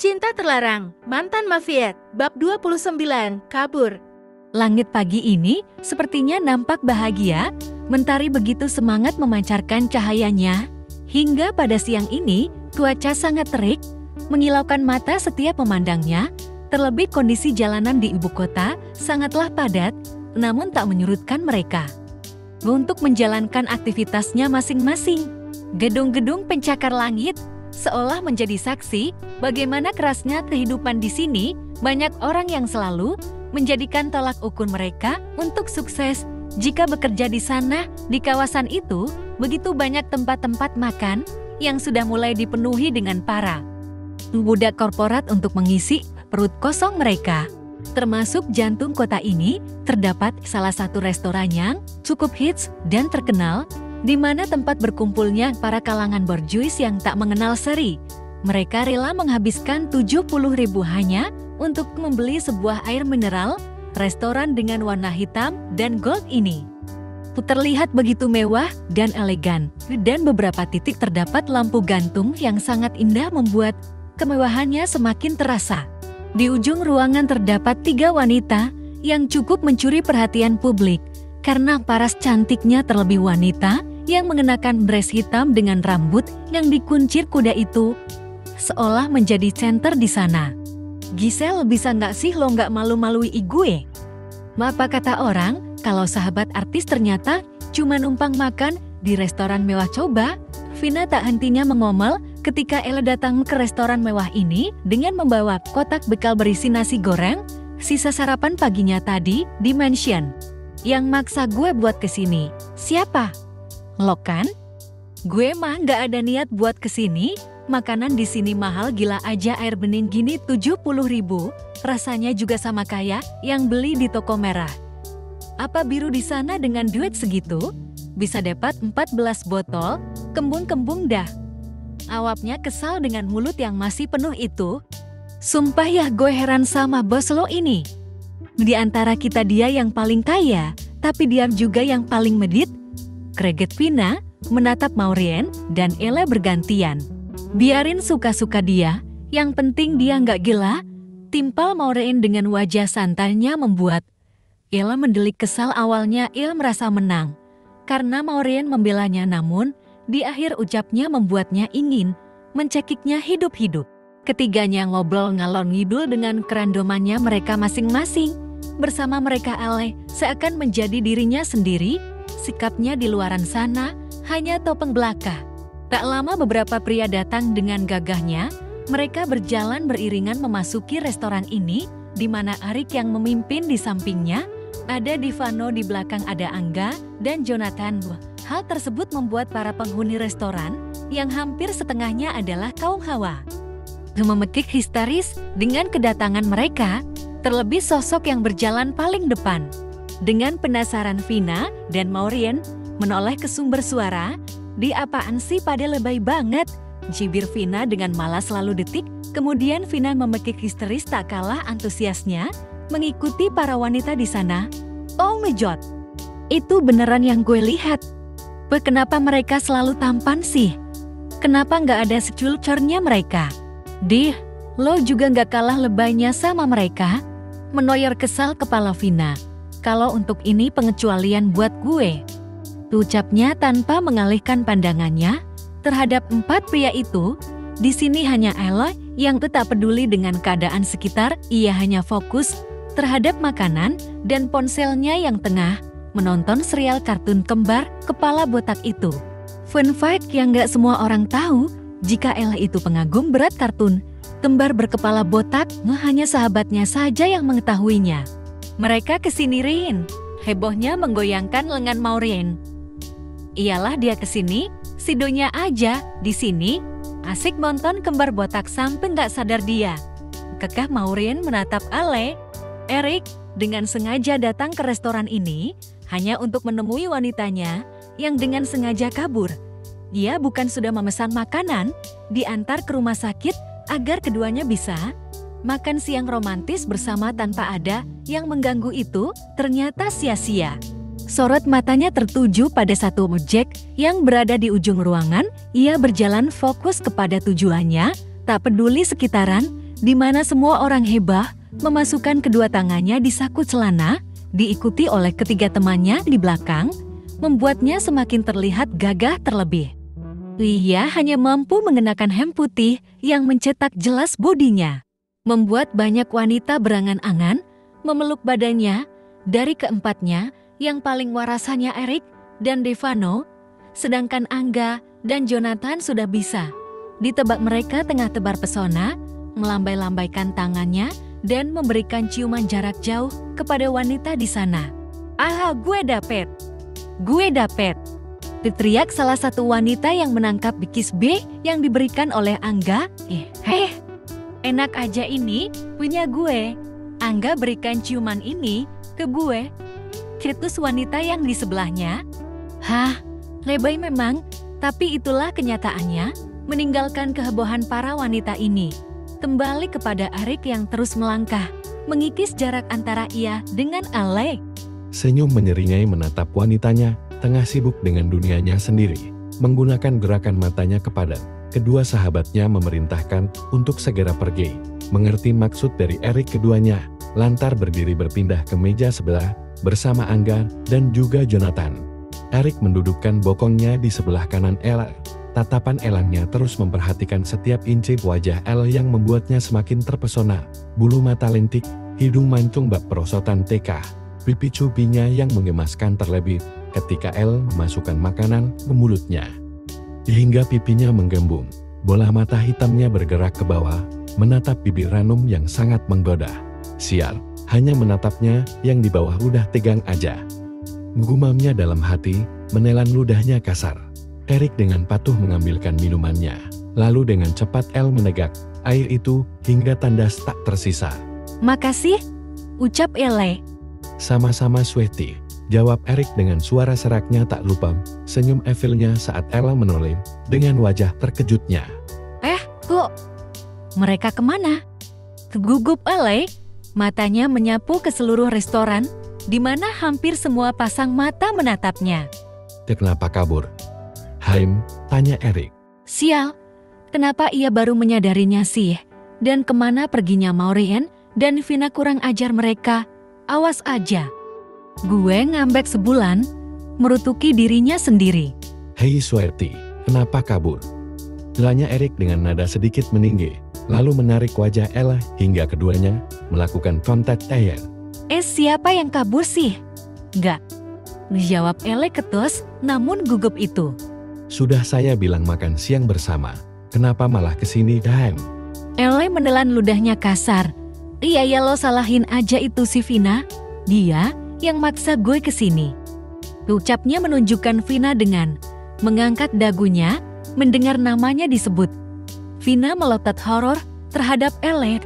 Cinta Terlarang, Mantan Mafiat, Bab 29, Kabur. Langit pagi ini sepertinya nampak bahagia, mentari begitu semangat memancarkan cahayanya. Hingga pada siang ini, cuaca sangat terik, mengilaukan mata setiap memandangnya, terlebih kondisi jalanan di ibu kota sangatlah padat, namun tak menyurutkan mereka untuk menjalankan aktivitasnya masing-masing. Gedung-gedung pencakar langit seolah menjadi saksi bagaimana kerasnya kehidupan di sini. Banyak orang yang selalu menjadikan tolak ukur mereka untuk sukses. Jika bekerja di sana, di kawasan itu, begitu banyak tempat-tempat makan yang sudah mulai dipenuhi dengan para budak korporat untuk mengisi perut kosong mereka. Termasuk jantung kota ini, terdapat salah satu restoran yang cukup hits dan terkenal, di mana tempat berkumpulnya para kalangan borjuis yang tak mengenal seri. Mereka rela menghabiskan 70.000 hanya untuk membeli sebuah air mineral. Restoran dengan warna hitam dan gold ini terlihat begitu mewah dan elegan, dan beberapa titik terdapat lampu gantung yang sangat indah membuat kemewahannya semakin terasa. Di ujung ruangan terdapat 3 wanita yang cukup mencuri perhatian publik karena paras cantiknya, terlebih wanita yang mengenakan dress hitam dengan rambut yang dikuncir kuda itu seolah menjadi center di sana. "Giselle, bisa nggak sih lo nggak malu-malui gue? Apa kata orang kalau sahabat artis ternyata cuma numpang makan di restoran mewah?" Coba, Vina tak hentinya mengomel ketika Ella datang ke restoran mewah ini dengan membawa kotak bekal berisi nasi goreng, sisa sarapan paginya tadi di mansion. "Yang maksa gue buat kesini siapa? Lo kan? Gue mah nggak ada niat buat kesini. Makanan di sini mahal gila aja, air bening gini 70.000, rasanya juga sama kayak yang beli di toko merah. Apa biru di sana dengan duit segitu bisa dapat 14 botol, kembung-kembung dah." Awapnya kesal dengan mulut yang masih penuh itu. "Sumpah ya, gue heran sama bos lo ini. Di antara kita dia yang paling kaya, tapi dia juga yang paling medit." Kreget Vina menatap Maureen dan Ella bergantian. "Biarin suka-suka dia, yang penting dia nggak gila," timpal Maureen dengan wajah santainya membuat Ella mendelik kesal. Awalnya Ella merasa menang karena Maureen membelanya, namun di akhir ucapnya membuatnya ingin mencekiknya hidup-hidup. Ketiganya ngobrol ngalor ngidul dengan kerandomannya mereka masing-masing. Bersama mereka Ale seakan menjadi dirinya sendiri. Sikapnya di luaran sana hanya topeng belaka. Tak lama beberapa pria datang dengan gagahnya. Mereka berjalan beriringan memasuki restoran ini, di mana Arik yang memimpin di sampingnya. Ada Divano, di belakang ada Angga dan Jonathan. Hal tersebut membuat para penghuni restoran, yang hampir setengahnya adalah kaum Hawa, memekik histeris dengan kedatangan mereka, terlebih sosok yang berjalan paling depan. Dengan penasaran, Vina dan Maureen menoleh ke sumber suara. "Di apaan sih pada lebay banget?" cibir Vina dengan malas lalu detik. Kemudian Vina memekik histeris tak kalah antusiasnya mengikuti para wanita di sana. "Oh ngejot, itu beneran yang gue lihat. Kenapa mereka selalu tampan sih? Kenapa nggak ada seculturnya mereka? Dih, lo juga nggak kalah lebaynya sama mereka?" Menoyor kesal kepala Vina. "Kalau untuk ini pengecualian buat gue," ucapnya tanpa mengalihkan pandangannya terhadap 4 pria itu. Di sini hanya Ella yang tetap peduli dengan keadaan sekitar. Ia hanya fokus terhadap makanan dan ponselnya yang tengah menonton serial kartun kembar kepala botak itu. Fun fact yang gak semua orang tahu, jika Ella itu pengagum berat kartun kembar berkepala botak, hanya sahabatnya saja yang mengetahuinya. "Mereka kesini Rin," hebohnya menggoyangkan lengan Maureen. "Iyalah dia kesini, Sidonya aja di sini asik nonton kembar botak sampai nggak sadar dia," kekeh Maureen menatap Ale. Erik dengan sengaja datang ke restoran ini hanya untuk menemui wanitanya yang dengan sengaja kabur. Dia bukan sudah memesan makanan, diantar ke rumah sakit agar keduanya bisa makan siang romantis bersama tanpa ada yang mengganggu itu, ternyata sia-sia. Sorot matanya tertuju pada satu ojek yang berada di ujung ruangan. Ia berjalan fokus kepada tujuannya, tak peduli sekitaran. di mana semua orang heboh memasukkan kedua tangannya di saku celana, diikuti oleh ketiga temannya di belakang, membuatnya semakin terlihat gagah terlebih. Ia hanya mampu mengenakan hem putih yang mencetak jelas bodinya, membuat banyak wanita berangan-angan memeluk badannya. Dari keempatnya, yang paling waras hanya Eric dan Devano, sedangkan Angga dan Jonathan sudah bisa ditebak mereka tengah tebar pesona, melambai-lambaikan tangannya dan memberikan ciuman jarak jauh kepada wanita di sana. "Ah, gue dapet! Gue dapet!" Diteriak salah satu wanita yang menangkap bikis B yang diberikan oleh Angga. Enak aja ini, punya gue. Angga berikan ciuman ini ke gue. Cetus wanita yang di sebelahnya. Hah, lebay memang, tapi itulah kenyataannya. Meninggalkan kehebohan para wanita ini, kembali kepada Eric yang terus melangkah, mengikis jarak antara ia dengan Ale. Senyum menyeringai menatap wanitanya, tengah sibuk dengan dunianya sendiri. Menggunakan gerakan matanya kepada kedua sahabatnya memerintahkan untuk segera pergi. Mengerti maksud dari Eric, keduanya lantar berdiri berpindah ke meja sebelah bersama Angga dan juga Jonathan. Eric mendudukkan bokongnya di sebelah kanan Ella. Tatapan elangnya terus memperhatikan setiap inci wajah Ella yang membuatnya semakin terpesona. Bulu mata lentik, hidung mancung bak perosotan TK, pipi cupinya yang menggemaskan terlebih ketika Ella memasukkan makanan ke mulutnya. Hingga pipinya menggembung, bola mata hitamnya bergerak ke bawah, menatap bibir ranum yang sangat menggoda. Sial, hanya menatapnya yang di bawah udah tegang aja. Gumamnya dalam hati, menelan ludahnya kasar. Eric dengan patuh mengambilkan minumannya. Lalu dengan cepat El menegak air itu hingga tandas tak tersisa. "Makasih," ucap Ele. "Sama-sama Sweetie," jawab Eric dengan suara seraknya, tak lupa senyum evilnya saat Ella menoleh dengan wajah terkejutnya. Kok mereka kemana?" Gugup Ele. Matanya menyapu ke seluruh restoran, di mana hampir semua pasang mata menatapnya. "Kenapa kabur, Haim?" tanya Eric. Sial, kenapa ia baru menyadarinya sih? Dan kemana perginya Maureen dan Vina? Kurang ajar mereka. Awas aja. Gue ngambek sebulan, merutuki dirinya sendiri. "Hei Sweetie, kenapa kabur?" Tanya Eric dengan nada sedikit meninggi, lalu menarik wajah Ella hingga keduanya melakukan kontak air. Siapa yang kabur sih? Nggak, jawab Ele ketus, namun gugup itu. "Sudah saya bilang makan siang bersama, kenapa malah kesini, Haim?" Ele menelan ludahnya kasar. "Iya ya, lo salahin aja itu si Vina. Dia yang maksa gue kesini." Ucapnya menunjukkan Vina dengan mengangkat dagunya mendengar namanya disebut. Vina melotot horor terhadap Ele.